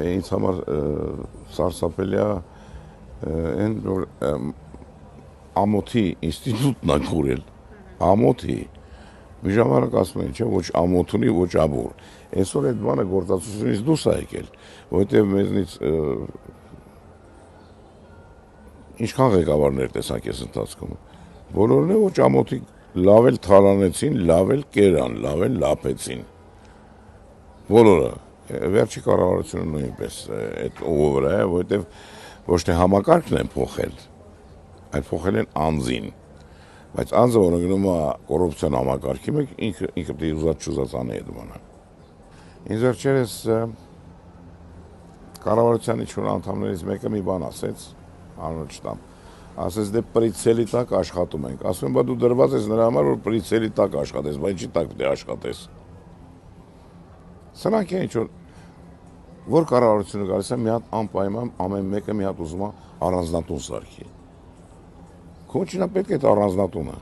ինձ համար սարսափելի է այն որ ամոթի ինստիտուտն է կորել, ամոթի մի ժամանակ ասում են, չէ, ոչ ամոթ ունի, ոչ ամուր։ Այսօր այդ բանը գործածությունից դուրս է եկել, որովհետև մեզնից ինչքան ղեկավարներ տեսանք այս ընթացքում, բոլորն է ոչ ամոթի լավ էլ թալանեցին, լավ էլ կերան, լավ էլ լափեցին։ Բոլորը, վերջի կառավարությունը նույնպես այդ ուղու վրա է, որովհետև ոչ թե համակարգն են փոխել, այլ փոխել են անձին։ Բայց անձը, որը գնում է կոռուպցիոն համակարգի մեջ, ինքը պետք է ուզած անի այդ բանը։ Ինձ վերջերս կառավարության իշխող անդամներից մեկը մի բան ասեց, անունը չտամ, ասեց դե պրիցելի տակ աշխատում ենք։ Ասում եմ, բա դու դրված ես նրա համար, որ պրիցելի տակ աշխատես, բայց ինչի տակ պետք է աշխատես։ Սրանք են ինչ որ կառավարությունը գալիս է մի հատ անպայման ամեն մեկը մի հատ ուզում է առանձնատուն սարքի։ Քո չնա պետք է այդ առանձնատունը։